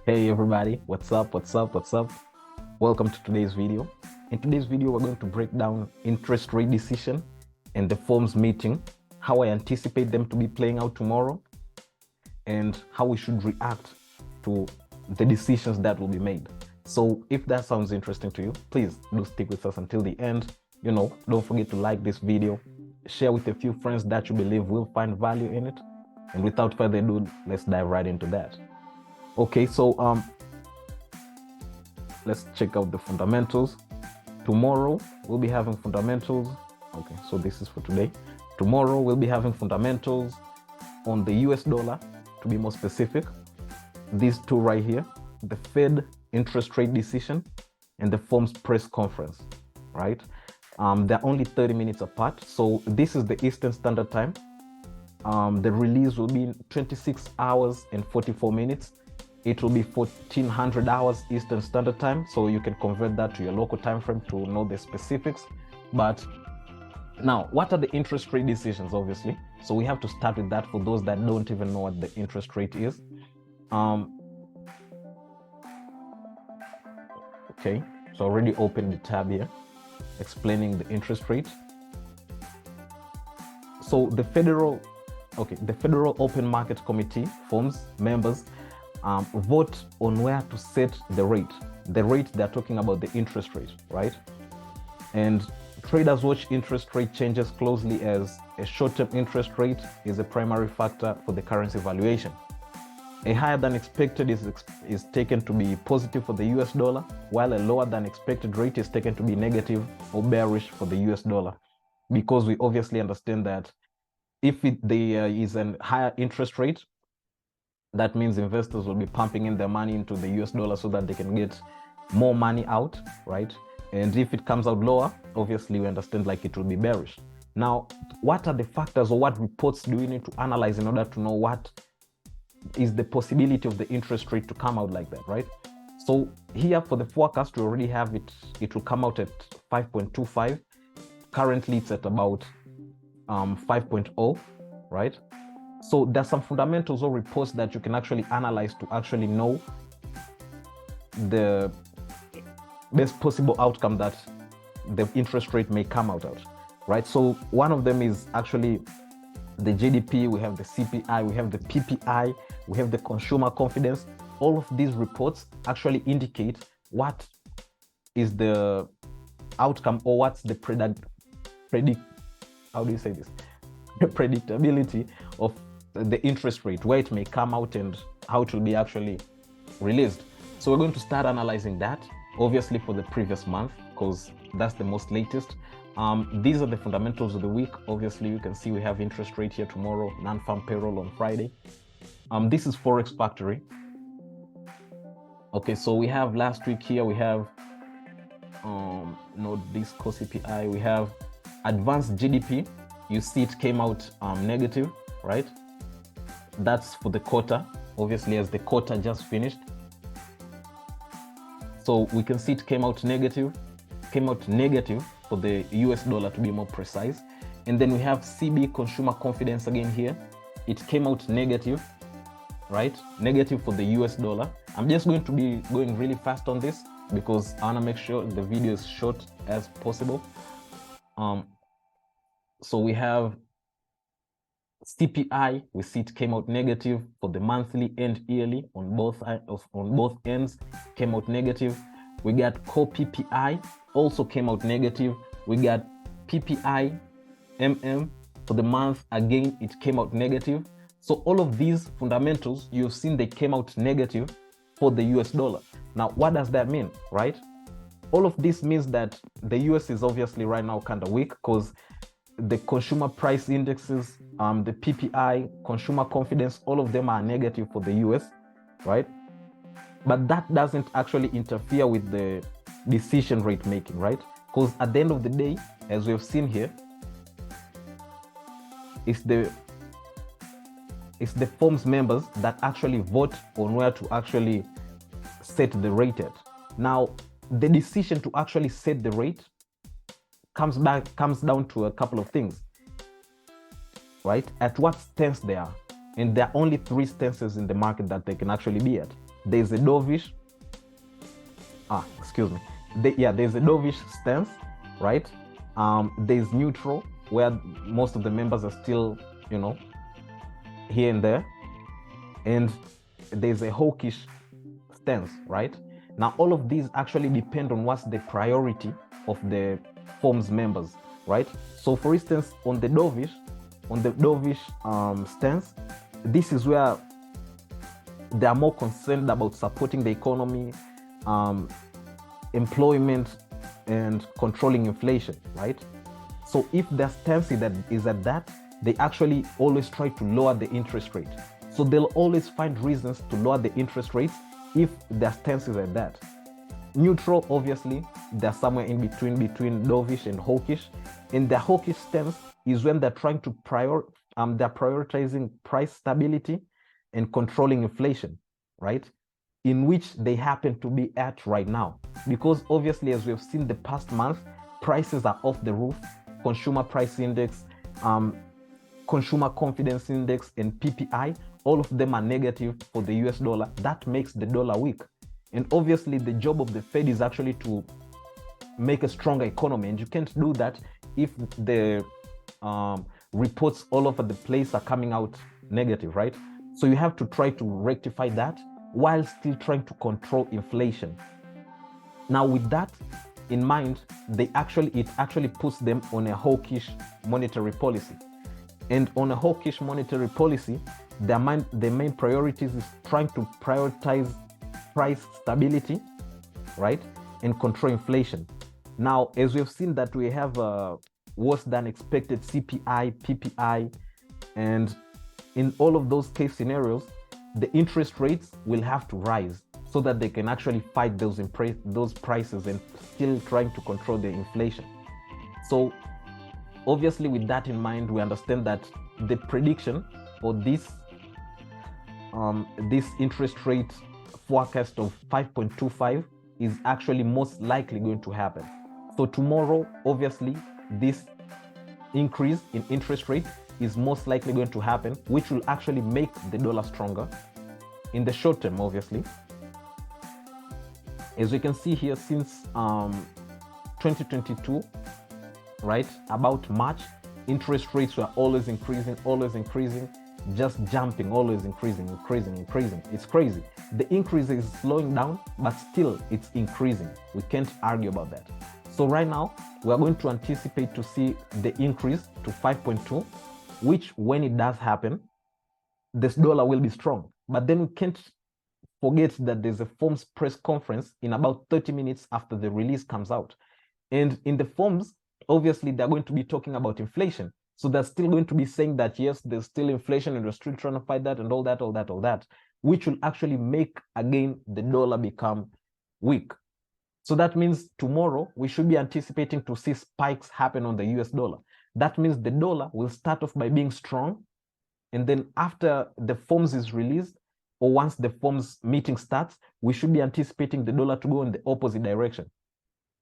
Hey everybody, what's up, what's up, what's up? Welcome to today's video. In today's video, we're going to break down interest rate decision and the FOMC meeting, how I anticipate them to be playing out tomorrow, and how we should react to the decisions that will be made. So if that sounds interesting to you, please do stick with us until the end. Don't forget to like this video, share with a few friends that you believe will find value in it. And without further ado, let's dive right into that. Okay, so let's check out the fundamentals. Tomorrow we'll be having fundamentals. Okay, so this is for today. Tomorrow we'll be having fundamentals on the US dollar, to be more specific. These two right here, the Fed interest rate decision and the FOMC press conference, right? They're only 30 minutes apart. So this is the Eastern Standard Time. The release will be in 26 hours and 44 minutes. It will be 1400 hours Eastern Standard Time, so you can convert that to your local time frame to know the specifics. But now, what are the interest rate decisions, obviously? So we have to start with that for those that don't even know what the interest rate is. Okay, so already opened the tab here, explaining the interest rate. So the Federal Open Market Committee, FOMC members, vote on where to set the rate they're talking about, the interest rate, right? And traders watch interest rate changes closely, as a short-term interest rate is a primary factor for the currency valuation. A higher than expected is taken to be positive for the US dollar, while a lower than expected rate is taken to be negative or bearish for the US dollar, because we obviously understand that if there is a higher interest rate, that means investors will be pumping in their money into the US dollar so that they can get more money out, right? And if it comes out lower, obviously we understand like it will be bearish. Now, what are the factors or what reports do we need to analyze in order to know what is the possibility of the interest rate to come out like that, right? So here for the forecast, we already have it will come out at 5.25. Currently it's at about 5.0, right? So there's some fundamentals or reports that you can actually analyze to actually know the best possible outcome that the interest rate may come out, right? So one of them is actually the GDP, we have the CPI, we have the PPI, we have the consumer confidence. All of these reports actually indicate what is the outcome, or what's the predictability of the interest rate, where it may come out and how it will be actually released. So we're going to start analyzing that, obviously for the previous month, because that's the most latest. These are the fundamentals of the week. Obviously you can see we have interest rate here tomorrow, non-farm payroll on Friday. This is Forex Factory. Okay, so we have last week here, we have this core CPI, we have advanced GDP. You see it came out negative, right? That's for the quarter, obviously, as the quarter just finished. So we can see it came out negative for the US dollar, to be more precise. And then we have CB, consumer confidence, again here. It came out negative, right? Negative for the US dollar. I'm just going to be going really fast on this because I want to make sure the video is short as possible. So we have CPI, we see it came out negative for the monthly and yearly on both ends, came out negative. We got core PPI, also came out negative. We got PPI for the month, again it came out negative. So all of these fundamentals, you've seen they came out negative for the US dollar. Now what does that mean, right? All of this means that the US is obviously right now kind of weak, because the consumer price indexes, the PPI, consumer confidence, all of them are negative for the US, right? But that doesn't actually interfere with the decision rate making, right? Because at the end of the day, as we've seen here, it's the FOMC members that actually vote on where to actually set the rate at. Now, the decision to actually set the rate comes down to a couple of things, right? At what stance they are. And there are only three stances in the market that they can actually be at. there's a dovish, excuse me. There's a dovish stance, right? There's neutral, where most of the members are still, here and there. And there's a hawkish stance, right? Now, all of these actually depend on what's the priority of the FOMC members, right? So, for instance, on the dovish stance, this is where they are more concerned about supporting the economy, employment, and controlling inflation, right? So if their stance is at that, they actually always try to lower the interest rate. So they'll always find reasons to lower the interest rates if their stance is at that. Neutral, obviously, they're somewhere in between dovish and hawkish. And their hawkish stance is when they're trying to they're prioritizing price stability and controlling inflation, right? In which they happen to be at right now. Because obviously, as we've seen the past month, prices are off the roof. Consumer price index, consumer confidence index, and PPI, all of them are negative for the US dollar. That makes the dollar weak. And obviously, the job of the Fed is actually to make a stronger economy. And you can't do that if the reports all over the place are coming out negative, right? So you have to try to rectify that while still trying to control inflation. Now, with that in mind, it actually puts them on a hawkish monetary policy. And on a hawkish monetary policy, the main priorities is trying to prioritize price stability, right, and control inflation. Now, as we've seen that we have worse than expected CPI, PPI, and in all of those case scenarios, the interest rates will have to rise so that they can actually fight those prices and still trying to control the inflation. So obviously, with that in mind, we understand that the prediction or this interest rate forecast of 5.25 is actually most likely going to happen. So tomorrow, obviously, this increase in interest rate is most likely going to happen, which will actually make the dollar stronger in the short term, obviously. As we can see here, since 2022, right, about March, interest rates were always increasing, just jumping, always increasing. It's crazy. The increase is slowing down, but still it's increasing. We can't argue about that. So right now, we're going to anticipate to see the increase to 5.2, which when it does happen, this dollar will be strong. But then we can't forget that there's a FOMC press conference in about 30 minutes after the release comes out. And in the FOMC, obviously, they're going to be talking about inflation. So they're still going to be saying that, yes, there's still inflation and we're still trying to fight that and all that, which will actually make, again, the dollar become weak. So that means tomorrow, we should be anticipating to see spikes happen on the US dollar. That means the dollar will start off by being strong. And then after the FOMC is released, or once the FOMC meeting starts, we should be anticipating the dollar to go in the opposite direction.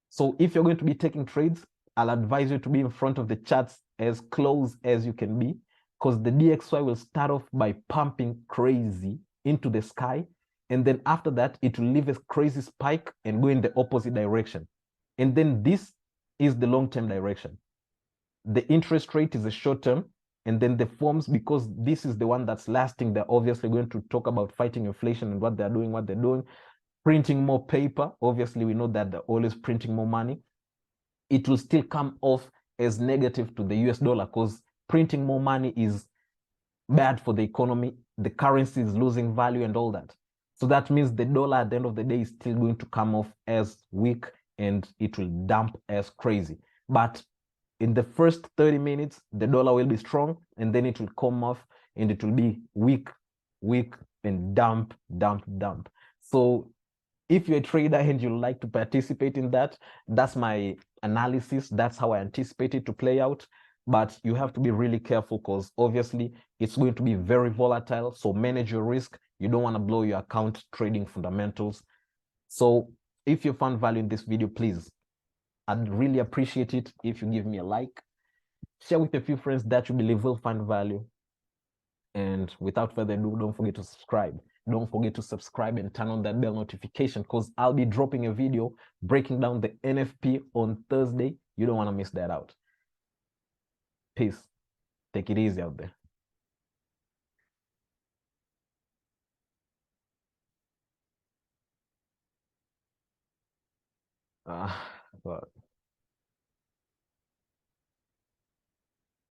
So if you're going to be taking trades, I'll advise you to be in front of the charts as close as you can be, because the DXY will start off by pumping crazy into the sky. And then after that, it will leave a crazy spike and go in the opposite direction. And then this is the long-term direction. The interest rate is a short-term. And then the FOMC, because this is the one that's lasting, they're obviously going to talk about fighting inflation and what they're doing, printing more paper. Obviously, we know that they're always printing more money. It will still come off as negative to the US dollar because printing more money is bad for the economy. The currency is losing value and all that. So that means the dollar at the end of the day is still going to come off as weak and it will dump as crazy. But in the first 30 minutes, the dollar will be strong and then it will come off and it will be weak, and dump. So if you're a trader and you like to participate in that, that's my analysis. That's how I anticipate it to play out. But you have to be really careful because obviously it's going to be very volatile. So manage your risk. You don't want to blow your account trading fundamentals. So if you found value in this video, please, I'd really appreciate it if you give me a like, share with a few friends that you believe will find value. And without further ado, don't forget to subscribe. Don't forget to subscribe and turn on that bell notification, because I'll be dropping a video breaking down the NFP on Thursday. You don't want to miss that out. Peace. Take it easy out there. But